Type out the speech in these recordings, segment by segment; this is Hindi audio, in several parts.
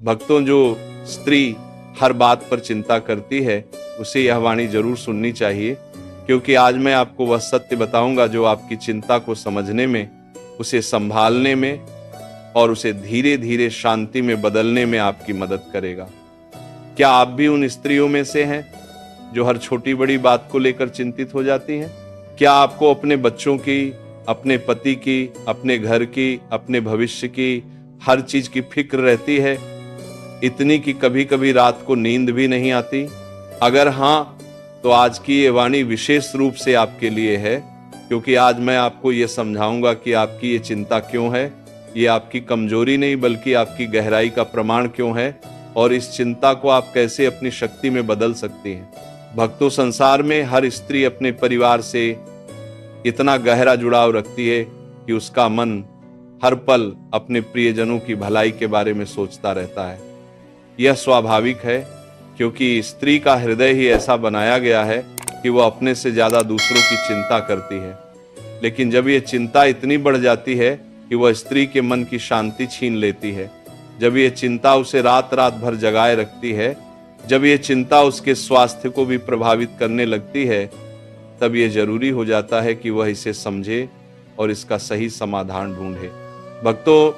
भक्तों, जो स्त्री हर बात पर चिंता करती है उसे यह वाणी जरूर सुननी चाहिए, क्योंकि आज मैं आपको वह सत्य बताऊंगा जो आपकी चिंता को समझने में, उसे संभालने में और उसे धीरे धीरे शांति में बदलने में आपकी मदद करेगा। क्या आप भी उन स्त्रियों में से हैं जो हर छोटी बड़ी बात को लेकर चिंतित हो जाती हैं? क्या आपको अपने बच्चों की, अपने पति की, अपने घर की, अपने भविष्य की, हर चीज की फिक्र रहती है, इतनी कि कभी कभी रात को नींद भी नहीं आती? अगर हाँ, तो आज की ये वाणी विशेष रूप से आपके लिए है, क्योंकि आज मैं आपको ये समझाऊंगा कि आपकी ये चिंता क्यों है। ये आपकी कमजोरी नहीं बल्कि आपकी गहराई का प्रमाण क्यों है, और इस चिंता को आप कैसे अपनी शक्ति में बदल सकती हैं। भक्तों, संसार में हर स्त्री अपने परिवार से इतना गहरा जुड़ाव रखती है कि उसका मन हर पल अपने प्रियजनों की भलाई के बारे में सोचता रहता है। यह स्वाभाविक है, क्योंकि स्त्री का हृदय ही ऐसा बनाया गया है कि वह अपने से ज्यादा दूसरों की चिंता करती है। लेकिन जब यह चिंता इतनी बढ़ जाती है कि वह स्त्री के मन की शांति छीन लेती है, जब यह चिंता उसे रात रात भर जगाए रखती है, जब यह चिंता उसके स्वास्थ्य को भी प्रभावित करने लगती है, तब यह जरूरी हो जाता है कि वह इसे समझे और इसका सही समाधान ढूंढे। भक्तों,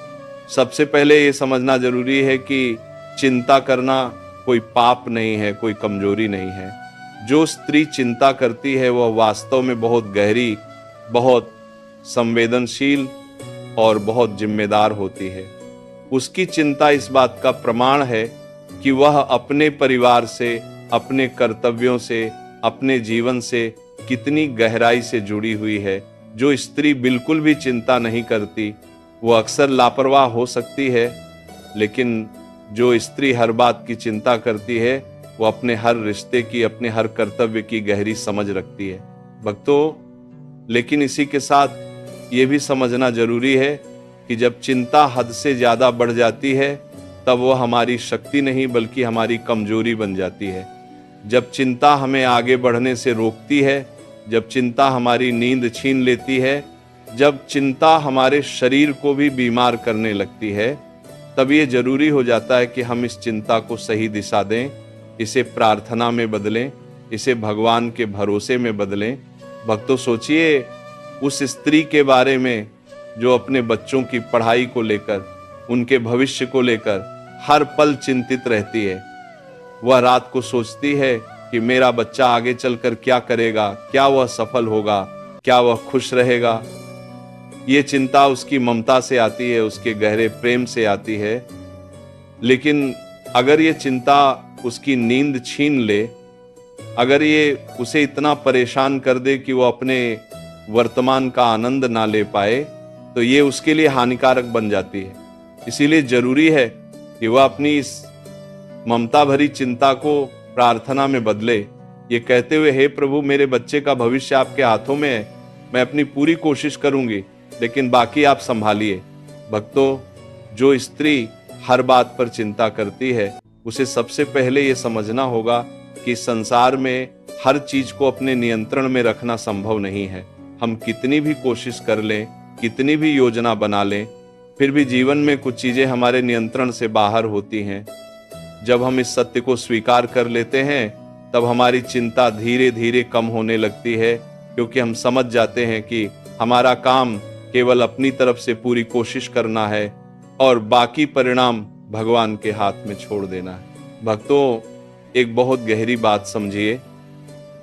सबसे पहले यह समझना जरूरी है कि चिंता करना कोई पाप नहीं है, कोई कमजोरी नहीं है। जो स्त्री चिंता करती है वह वास्तव में बहुत गहरी, बहुत संवेदनशील और बहुत जिम्मेदार होती है। उसकी चिंता इस बात का प्रमाण है कि वह अपने परिवार से, अपने कर्तव्यों से, अपने जीवन से कितनी गहराई से जुड़ी हुई है। जो स्त्री बिल्कुल भी चिंता नहीं करती वो अक्सर लापरवाह हो सकती है, लेकिन जो स्त्री हर बात की चिंता करती है वो अपने हर रिश्ते की, अपने हर कर्तव्य की गहरी समझ रखती है। भक्तों, लेकिन इसी के साथ ये भी समझना जरूरी है कि जब चिंता हद से ज्यादा बढ़ जाती है तब वो हमारी शक्ति नहीं बल्कि हमारी कमजोरी बन जाती है। जब चिंता हमें आगे बढ़ने से रोकती है, जब चिंता हमारी नींद छीन लेती है, जब चिंता हमारे शरीर को भी बीमार करने लगती है, तब ये जरूरी हो जाता है कि हम इस चिंता को सही दिशा दें, इसे प्रार्थना में बदलें, इसे भगवान के भरोसे में बदलें। भक्तों, सोचिए उस स्त्री के बारे में जो अपने बच्चों की पढ़ाई को लेकर, उनके भविष्य को लेकर हर पल चिंतित रहती है। वह रात को सोचती है कि मेरा बच्चा आगे चलकर क्या करेगा, क्या वह सफल होगा, क्या वह खुश रहेगा। ये चिंता उसकी ममता से आती है, उसके गहरे प्रेम से आती है। लेकिन अगर ये चिंता उसकी नींद छीन ले, अगर ये उसे इतना परेशान कर दे कि वो अपने वर्तमान का आनंद ना ले पाए, तो ये उसके लिए हानिकारक बन जाती है। इसीलिए जरूरी है कि वह अपनी इस ममता भरी चिंता को प्रार्थना में बदले, ये कहते हुए, हे प्रभु, मेरे बच्चे का भविष्य आपके हाथों में है, मैं अपनी पूरी कोशिश करूंगी, लेकिन बाकी आप संभालिए। भक्तों, जो स्त्री हर बात पर चिंता करती है उसे सबसे पहले ये समझना होगा कि संसार में हर चीज को अपने नियंत्रण में रखना संभव नहीं है। हम कितनी भी कोशिश कर लें, कितनी भी योजना बना लें, फिर भी जीवन में कुछ चीजें हमारे नियंत्रण से बाहर होती हैं। जब हम इस सत्य को स्वीकार कर लेते हैं तब हमारी चिंता धीरे धीरे कम होने लगती है, क्योंकि हम समझ जाते हैं कि हमारा काम केवल अपनी तरफ से पूरी कोशिश करना है और बाकी परिणाम भगवान के हाथ में छोड़ देना है। भक्तों, एक बहुत गहरी बात समझिए,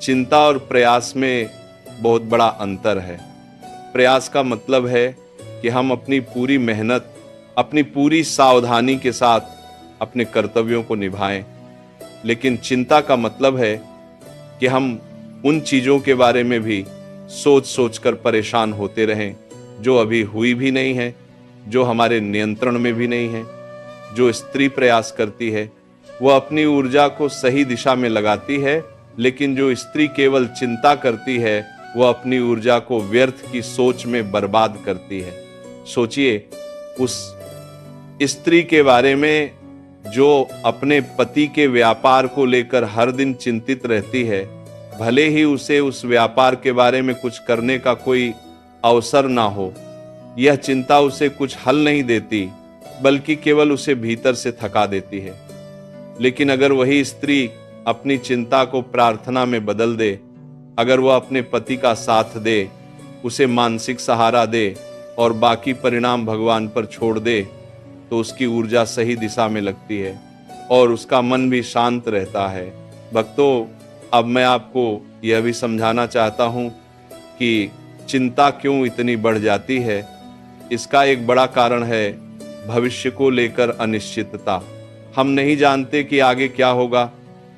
चिंता और प्रयास में बहुत बड़ा अंतर है। प्रयास का मतलब है कि हम अपनी पूरी मेहनत, अपनी पूरी सावधानी के साथ अपने कर्तव्यों को निभाएं, लेकिन चिंता का मतलब है कि हम उन चीजों के बारे में भी सोच सोचकर परेशान होते रहें जो अभी हुई भी नहीं है, जो हमारे नियंत्रण में भी नहीं है। जो स्त्री प्रयास करती है वह अपनी ऊर्जा को सही दिशा में लगाती है, लेकिन जो स्त्री केवल चिंता करती है वह अपनी ऊर्जा को व्यर्थ की सोच में बर्बाद करती है। सोचिए उस स्त्री के बारे में जो अपने पति के व्यापार को लेकर हर दिन चिंतित रहती है, भले ही उसे उस व्यापार के बारे में कुछ करने का कोई अवसर ना हो, यह चिंता उसे कुछ हल नहीं देती, बल्कि केवल उसे भीतर से थका देती है। लेकिन अगर वही स्त्री अपनी चिंता को प्रार्थना में बदल दे, अगर वह अपने पति का साथ दे, उसे मानसिक सहारा दे और बाकी परिणाम भगवान पर छोड़ दे, तो उसकी ऊर्जा सही दिशा में लगती है और उसका मन भी शांत रहता है। भक्तों, अब मैं आपको यह भी समझाना चाहता हूँ कि चिंता क्यों इतनी बढ़ जाती है। इसका एक बड़ा कारण है भविष्य को लेकर अनिश्चितता। हम नहीं जानते कि आगे क्या होगा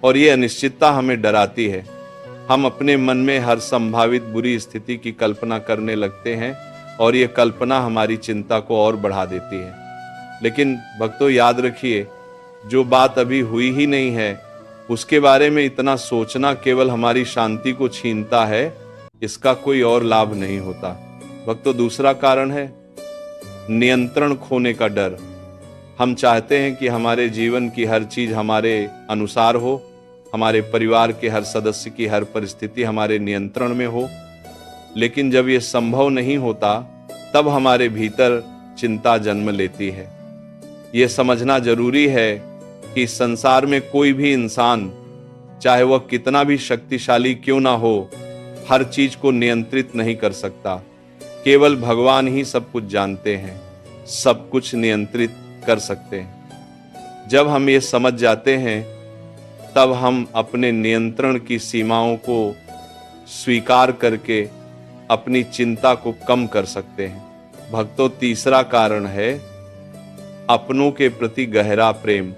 और ये अनिश्चितता हमें डराती है। हम अपने मन में हर संभावित बुरी स्थिति की कल्पना करने लगते हैं और ये कल्पना हमारी चिंता को और बढ़ा देती है। लेकिन भक्तों, याद रखिए, जो बात अभी हुई ही नहीं है उसके बारे में इतना सोचना केवल हमारी शांति को छीनता है, इसका कोई और लाभ नहीं होता। भक्तों, दूसरा कारण है नियंत्रण खोने का डर। हम चाहते हैं कि हमारे जीवन की हर चीज हमारे अनुसार हो, हमारे परिवार के हर सदस्य की हर परिस्थिति हमारे नियंत्रण में हो। लेकिन जब ये संभव नहीं होता, तब हमारे भीतर चिंता जन्म लेती है। ये समझना जरूरी है कि इस संसार में कोई भी इंसान, चाहे वह कितना भी शक्तिशाली क्यों ना हो, हर चीज को नियंत्रित नहीं कर सकता। केवल भगवान ही सब कुछ जानते हैं, सब कुछ नियंत्रित कर सकते हैं। जब हम ये समझ जाते हैं, तब हम अपने नियंत्रण की सीमाओं को स्वीकार करके अपनी चिंता को कम कर सकते हैं। भक्तों, तीसरा कारण है अपनों के प्रति गहरा प्रेम।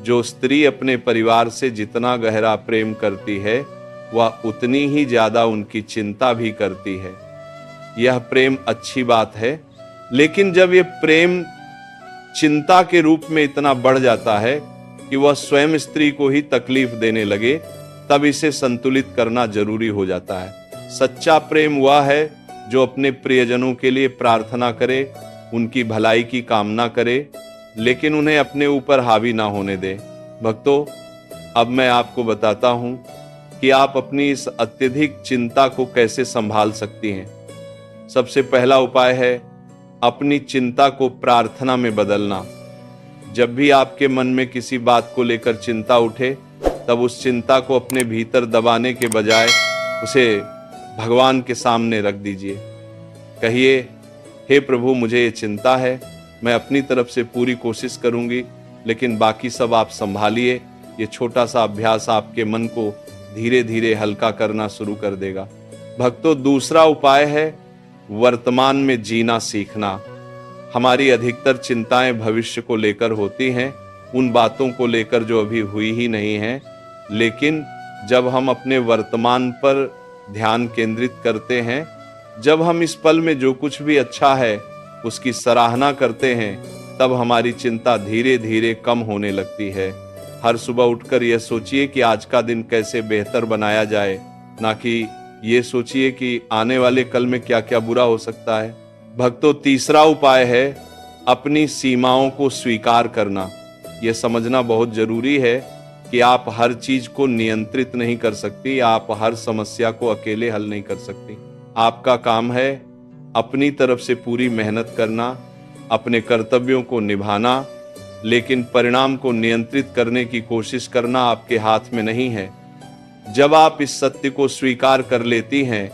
जो स्त्री अपने परिवार से जितना गहरा प्रेम करती है, वह उतनी ही ज्यादा उनकी चिंता भी करती है। यह प्रेम अच्छी बात है, लेकिन जब यह प्रेम चिंता के रूप में इतना बढ़ जाता है कि वह स्वयं स्त्री को ही तकलीफ देने लगे, तब इसे संतुलित करना जरूरी हो जाता है। सच्चा प्रेम वह है जो अपने प्रियजनों के लिए प्रार्थना करे, उनकी भलाई की कामना करे, लेकिन उन्हें अपने ऊपर हावी ना होने दे। भक्तों, अब मैं आपको बताता हूं कि आप अपनी इस अत्यधिक चिंता को कैसे संभाल सकती हैं। सबसे पहला उपाय है अपनी चिंता को प्रार्थना में बदलना। जब भी आपके मन में किसी बात को लेकर चिंता उठे, तब उस चिंता को अपने भीतर दबाने के बजाय उसे भगवान के सामने रख दीजिए। कहिए, हे प्रभु, मुझे ये चिंता है, मैं अपनी तरफ से पूरी कोशिश करूंगी, लेकिन बाकी सब आप संभालिए। ये छोटा सा अभ्यास आपके मन को धीरे धीरे हल्का करना शुरू कर देगा। भक्तों, दूसरा उपाय है वर्तमान में जीना सीखना। हमारी अधिकतर चिंताएं भविष्य को लेकर होती हैं, उन बातों को लेकर जो अभी हुई ही नहीं है। लेकिन जब हम अपने वर्तमान पर ध्यान केंद्रित करते हैं, जब हम इस पल में जो कुछ भी अच्छा है उसकी सराहना करते हैं, तब हमारी चिंता धीरे धीरे कम होने लगती है। हर सुबह उठकर यह सोचिए कि आज का दिन कैसे बेहतर बनाया जाए, ना कि ये सोचिए कि आने वाले कल में क्या क्या बुरा हो सकता है। भक्तों, तीसरा उपाय है अपनी सीमाओं को स्वीकार करना। यह समझना बहुत जरूरी है कि आप हर चीज को नियंत्रित नहीं कर सकती, आप हर समस्या को अकेले हल नहीं कर सकती। आपका काम है अपनी तरफ से पूरी मेहनत करना, अपने कर्तव्यों को निभाना, लेकिन परिणाम को नियंत्रित करने की कोशिश करना आपके हाथ में नहीं है। जब आप इस सत्य को स्वीकार कर लेती हैं,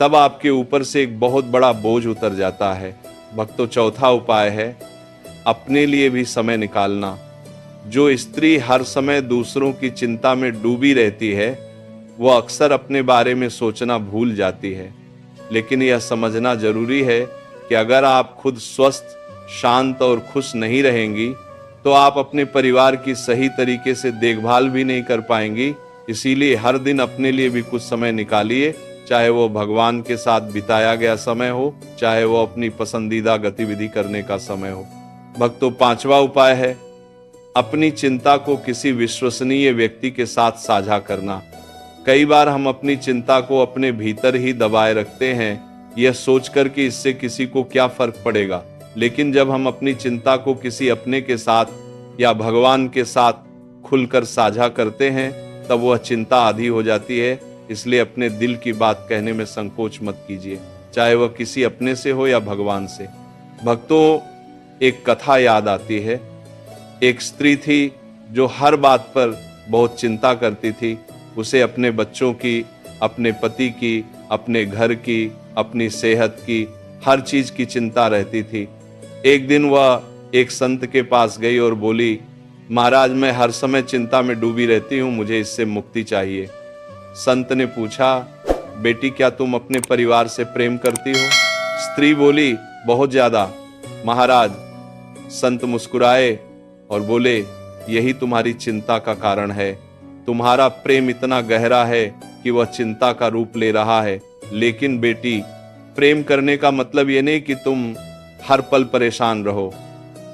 तब आपके ऊपर से एक बहुत बड़ा बोझ उतर जाता है। भक्तों, चौथा उपाय है अपने लिए भी समय निकालना। जो स्त्री हर समय दूसरों की चिंता में डूबी रहती है, वह अक्सर अपने बारे में सोचना भूल जाती है। लेकिन यह समझना जरूरी है कि अगर आप खुद स्वस्थ, शांत और खुश नहीं रहेंगी, तो आप अपने परिवार की सही तरीके से देखभाल भी नहीं कर पाएंगी। इसीलिए हर दिन अपने लिए भी कुछ समय निकालिए, चाहे वो भगवान के साथ बिताया गया समय हो, चाहे वो अपनी पसंदीदा गतिविधि करने का समय हो। भक्तों, पांचवा उपाय है अपनी चिंता को किसी विश्वसनीय व्यक्ति के साथ साझा करना। कई बार हम अपनी चिंता को अपने भीतर ही दबाए रखते हैं, यह सोचकर कि इससे किसी को क्या फर्क पड़ेगा। लेकिन जब हम अपनी चिंता को किसी अपने के साथ या भगवान के साथ खुलकर साझा करते हैं, तब वह चिंता आधी हो जाती है। इसलिए अपने दिल की बात कहने में संकोच मत कीजिए, चाहे वह किसी अपने से हो या भगवान से। भक्तों, एक कथा याद आती है। एक स्त्री थी जो हर बात पर बहुत चिंता करती थी। उसे अपने बच्चों की, अपने पति की, अपने घर की, अपनी सेहत की, हर चीज की चिंता रहती थी। एक दिन वह एक संत के पास गई और बोली, महाराज, मैं हर समय चिंता में डूबी रहती हूँ, मुझे इससे मुक्ति चाहिए। संत ने पूछा, बेटी, क्या तुम अपने परिवार से प्रेम करती हो? स्त्री बोली, बहुत ज्यादा महाराज। संत मुस्कुराए और बोले, यही तुम्हारी चिंता का कारण है। तुम्हारा प्रेम इतना गहरा है कि वह चिंता का रूप ले रहा है। लेकिन बेटी, प्रेम करने का मतलब ये नहीं कि तुम हर पल परेशान रहो।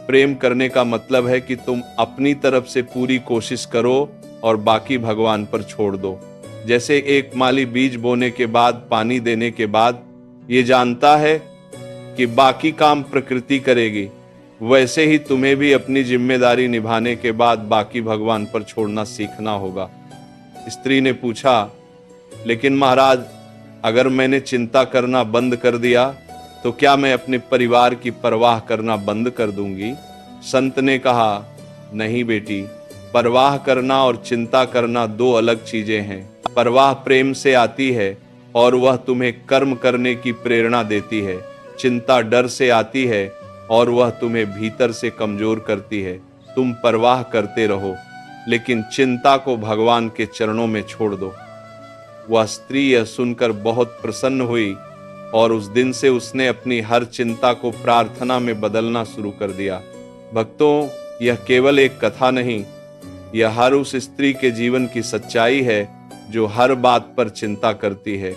प्रेम करने का मतलब है कि तुम अपनी तरफ से पूरी कोशिश करो और बाकी भगवान पर छोड़ दो। जैसे एक माली बीज बोने के बाद, पानी देने के बाद ये जानता है कि बाकी काम प्रकृति करेगी, वैसे ही तुम्हें भी अपनी जिम्मेदारी निभाने के बाद बाकी भगवान पर छोड़ना सीखना होगा। स्त्री ने पूछा, लेकिन महाराज, अगर मैंने चिंता करना बंद कर दिया तो क्या मैं अपने परिवार की परवाह करना बंद कर दूंगी? संत ने कहा, नहीं बेटी, परवाह करना और चिंता करना दो अलग चीजें हैं। परवाह प्रेम से आती है और वह तुम्हें कर्म करने की प्रेरणा देती है। चिंता डर से आती है और वह तुम्हें भीतर से कमजोर करती है। तुम परवाह करते रहो, लेकिन चिंता को भगवान के चरणों में छोड़ दो। वह स्त्री यह सुनकर बहुत प्रसन्न हुई और उस दिन से उसने अपनी हर चिंता को प्रार्थना में बदलना शुरू कर दिया। भक्तों, यह केवल एक कथा नहीं, यह हर उस स्त्री के जीवन की सच्चाई है जो हर बात पर चिंता करती है।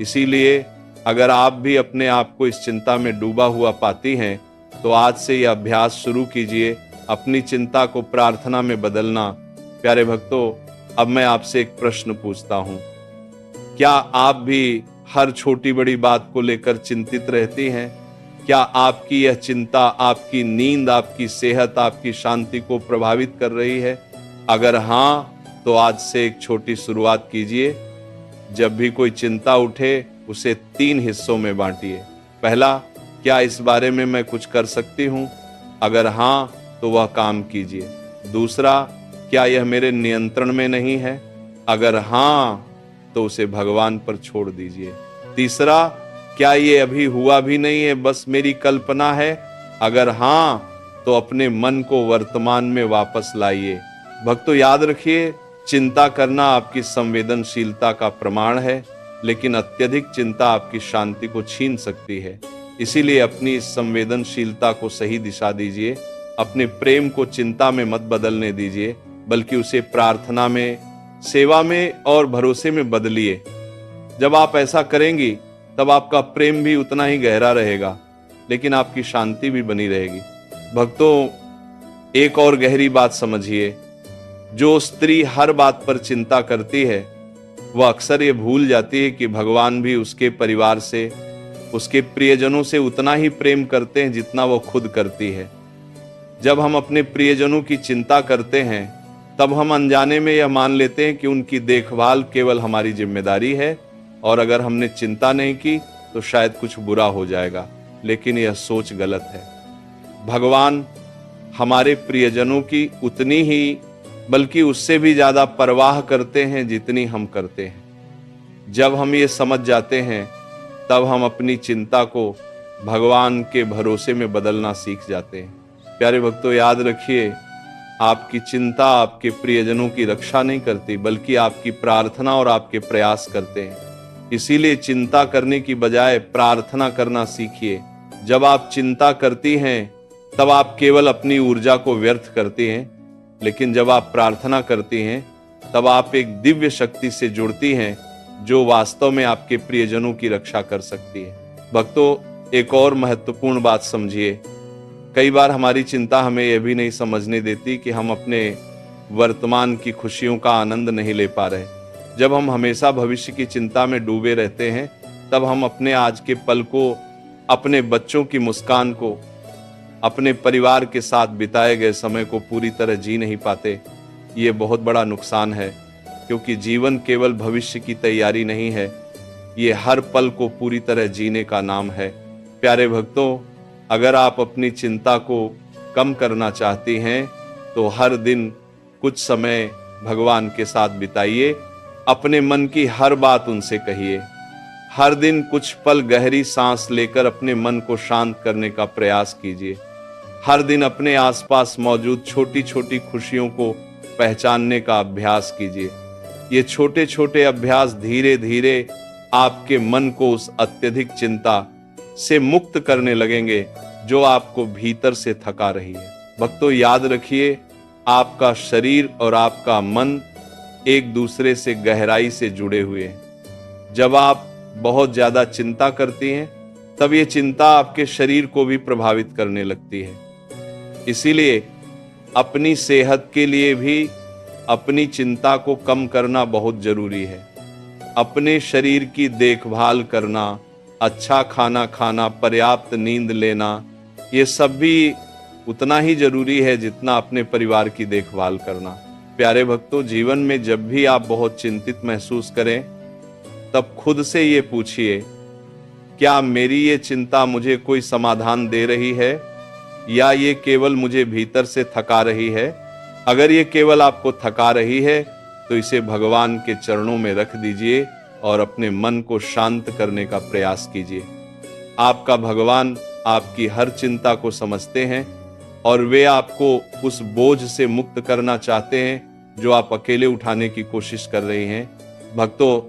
इसीलिए अगर आप भी अपने आप को इस चिंता में डूबा हुआ पाती हैं, तो आज से यह अभ्यास शुरू कीजिए, अपनी चिंता को प्रार्थना में बदलना। प्यारे भक्तों, अब मैं आपसे एक प्रश्न पूछता हूं, क्या आप भी हर छोटी बड़ी बात को लेकर चिंतित रहती हैं? क्या आपकी यह चिंता आपकी नींद, आपकी सेहत, आपकी शांति को प्रभावित कर रही है? अगर हाँ, तो आज से एक छोटी शुरुआत कीजिए। जब भी कोई चिंता उठे, उसे 3 हिस्सों में बांटिए। पहला, क्या इस बारे में मैं कुछ कर सकती हूँ? अगर हाँ, तो वह काम कीजिए। दूसरा, क्या यह मेरे नियंत्रण में नहीं है? अगर हाँ, तो उसे भगवान पर छोड़ दीजिए। तीसरा, क्या ये अभी हुआ भी नहीं है, बस मेरी कल्पना है? अगर हाँ, तो अपने मन को वर्तमान में वापस लाइए। भक्तों, याद रखिए, चिंता करना आपकी संवेदनशीलता का प्रमाण है, लेकिन अत्यधिक चिंता आपकी शांति को छीन सकती है। इसीलिए अपनी इस संवेदनशीलता को सही दिशा दीजिए। अपने प्रेम को चिंता में मत बदलने दीजिए, बल्कि उसे प्रार्थना में, सेवा में और भरोसे में बदलिए। जब आप ऐसा करेंगी, तब आपका प्रेम भी उतना ही गहरा रहेगा, लेकिन आपकी शांति भी बनी रहेगी। भक्तों, एक और गहरी बात समझिए, जो स्त्री हर बात पर चिंता करती है, वह अक्सर ये भूल जाती है कि भगवान भी उसके परिवार से, उसके प्रियजनों से उतना ही प्रेम करते हैं जितना वो खुद करती है। जब हम अपने प्रियजनों की चिंता करते हैं, तब हम अनजाने में यह मान लेते हैं कि उनकी देखभाल केवल हमारी जिम्मेदारी है, और अगर हमने चिंता नहीं की तो शायद कुछ बुरा हो जाएगा। लेकिन यह सोच गलत है। भगवान हमारे प्रियजनों की उतनी ही, बल्कि उससे भी ज्यादा परवाह करते हैं जितनी हम करते हैं। जब हम ये समझ जाते हैं, तब हम अपनी चिंता को भगवान के भरोसे में बदलना सीख जाते हैं। प्यारे भक्तों, याद रखिए, आपकी चिंता आपके प्रियजनों की रक्षा नहीं करती, बल्कि आपकी प्रार्थना और आपके प्रयास करते हैं। इसीलिए चिंता करने की बजाय प्रार्थना करना सीखिए। जब आप चिंता करती हैं, तब आप केवल अपनी ऊर्जा को व्यर्थ करती हैं, लेकिन जब आप प्रार्थना करती हैं, तब आप एक दिव्य शक्ति से जुड़ती हैं, जो वास्तव में आपके प्रियजनों की रक्षा कर सकती है। भक्तों, एक और महत्वपूर्ण बात समझिए। कई बार हमारी चिंता हमें यह भी नहीं समझने देती कि हम अपने वर्तमान की खुशियों का आनंद नहीं ले पा रहे। जब हम हमेशा भविष्य की चिंता में डूबे रहते हैं, तब हम अपने आज के पल को, अपने बच्चों की मुस्कान को, अपने परिवार के साथ बिताए गए समय को पूरी तरह जी नहीं पाते। ये बहुत बड़ा नुकसान है, क्योंकि जीवन केवल भविष्य की तैयारी नहीं है, ये हर पल को पूरी तरह जीने का नाम है। प्यारे भक्तों, अगर आप अपनी चिंता को कम करना चाहती हैं तो हर दिन कुछ समय भगवान के साथ बिताइए। अपने मन की हर बात उनसे कहिए। हर दिन कुछ पल गहरी सांस लेकर अपने मन को शांत करने का प्रयास कीजिए। हर दिन अपने आसपास मौजूद छोटी छोटी खुशियों को पहचानने का अभ्यास कीजिए। ये छोटे छोटे अभ्यास धीरे धीरे आपके मन को उस अत्यधिक चिंता से मुक्त करने लगेंगे जो आपको भीतर से थका रही है। भक्तों, याद रखिए, आपका शरीर और आपका मन एक दूसरे से गहराई से जुड़े हुए हैं। जब आप बहुत ज्यादा चिंता करती हैं तब ये चिंता आपके शरीर को भी प्रभावित करने लगती है। इसीलिए अपनी सेहत के लिए भी अपनी चिंता को कम करना बहुत जरूरी है। अपने शरीर की देखभाल करना, अच्छा खाना खाना, पर्याप्त नींद लेना, ये सब भी उतना ही जरूरी है जितना अपने परिवार की देखभाल करना। प्यारे भक्तों, जीवन में जब भी आप बहुत चिंतित महसूस करें तब खुद से ये पूछिए, क्या मेरी ये चिंता मुझे कोई समाधान दे रही है या ये केवल मुझे भीतर से थका रही है? अगर ये केवल आपको थका रही है तो इसे भगवान के चरणों में रख दीजिए और अपने मन को शांत करने का प्रयास कीजिए। आपका भगवान आपकी हर चिंता को समझते हैं और वे आपको उस बोझ से मुक्त करना चाहते हैं जो आप अकेले उठाने की कोशिश कर रही हैं। भक्तों,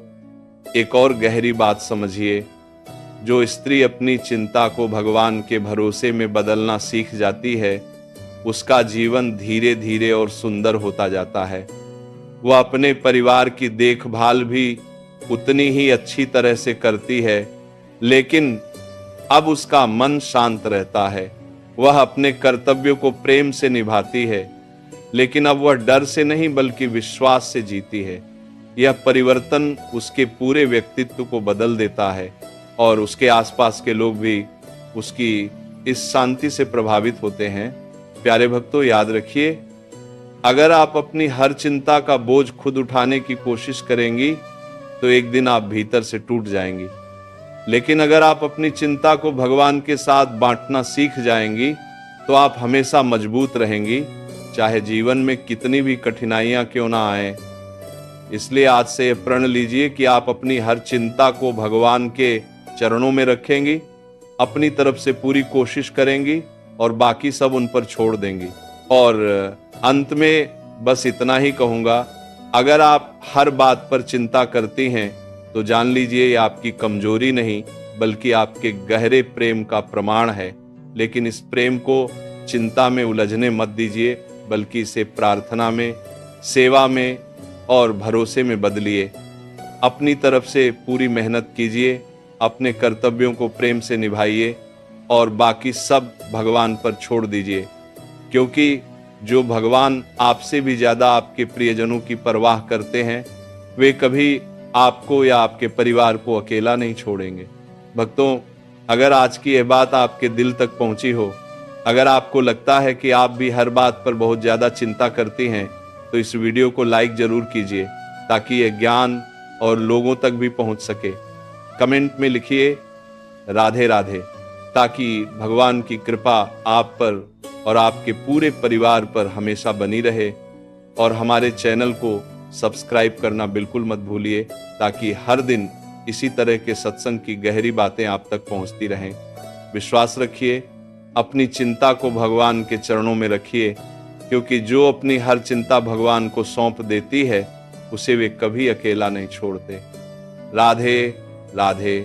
एक और गहरी बात समझिए, जो स्त्री अपनी चिंता को भगवान के भरोसे में बदलना सीख जाती है उसका जीवन धीरे धीरे और सुंदर होता जाता है। वह अपने परिवार की देखभाल भी उतनी ही अच्छी तरह से करती है, लेकिन अब उसका मन शांत रहता है। वह अपने कर्तव्यों को प्रेम से निभाती है, लेकिन अब वह डर से नहीं बल्कि विश्वास से जीती है। यह परिवर्तन उसके पूरे व्यक्तित्व को बदल देता है और उसके आसपास के लोग भी उसकी इस शांति से प्रभावित होते हैं। प्यारे भक्तों, याद रखिए, अगर आप अपनी हर चिंता का बोझ खुद उठाने की कोशिश करेंगी तो एक दिन आप भीतर से टूट जाएंगी। लेकिन अगर आप अपनी चिंता को भगवान के साथ बांटना सीख जाएंगी तो आप हमेशा मजबूत रहेंगी, चाहे जीवन में कितनी भी कठिनाइयां क्यों ना आए। इसलिए आज से यह प्रण लीजिए कि आप अपनी हर चिंता को भगवान के चरणों में रखेंगी, अपनी तरफ से पूरी कोशिश करेंगी और बाकी सब उन पर छोड़ देंगी। और अंत में बस इतना ही कहूंगा, अगर आप हर बात पर चिंता करती हैं तो जान लीजिए ये आपकी कमजोरी नहीं बल्कि आपके गहरे प्रेम का प्रमाण है। लेकिन इस प्रेम को चिंता में उलझने मत दीजिए, बल्कि इसे प्रार्थना में, सेवा में और भरोसे में बदलिए। अपनी तरफ से पूरी मेहनत कीजिए, अपने कर्तव्यों को प्रेम से निभाइए और बाकी सब भगवान पर छोड़ दीजिए, क्योंकि जो भगवान आपसे भी ज्यादा आपके प्रियजनों की परवाह करते हैं वे कभी आपको या आपके परिवार को अकेला नहीं छोड़ेंगे। भक्तों, अगर आज की यह बात आपके दिल तक पहुंची हो, अगर आपको लगता है कि आप भी हर बात पर बहुत ज्यादा चिंता करती हैं, तो इस वीडियो को लाइक जरूर कीजिए ताकि यह ज्ञान और लोगों तक भी पहुंच सके। कमेंट में लिखिए राधे राधे, ताकि भगवान की कृपा आप पर और आपके पूरे परिवार पर हमेशा बनी रहे। और हमारे चैनल को सब्सक्राइब करना बिल्कुल मत भूलिए, ताकि हर दिन इसी तरह के सत्संग की गहरी बातें आप तक पहुंचती रहें। विश्वास रखिए, अपनी चिंता को भगवान के चरणों में रखिए, क्योंकि जो अपनी हर चिंता भगवान को सौंप देती है उसे वे कभी अकेला नहीं छोड़ते। राधे राधे।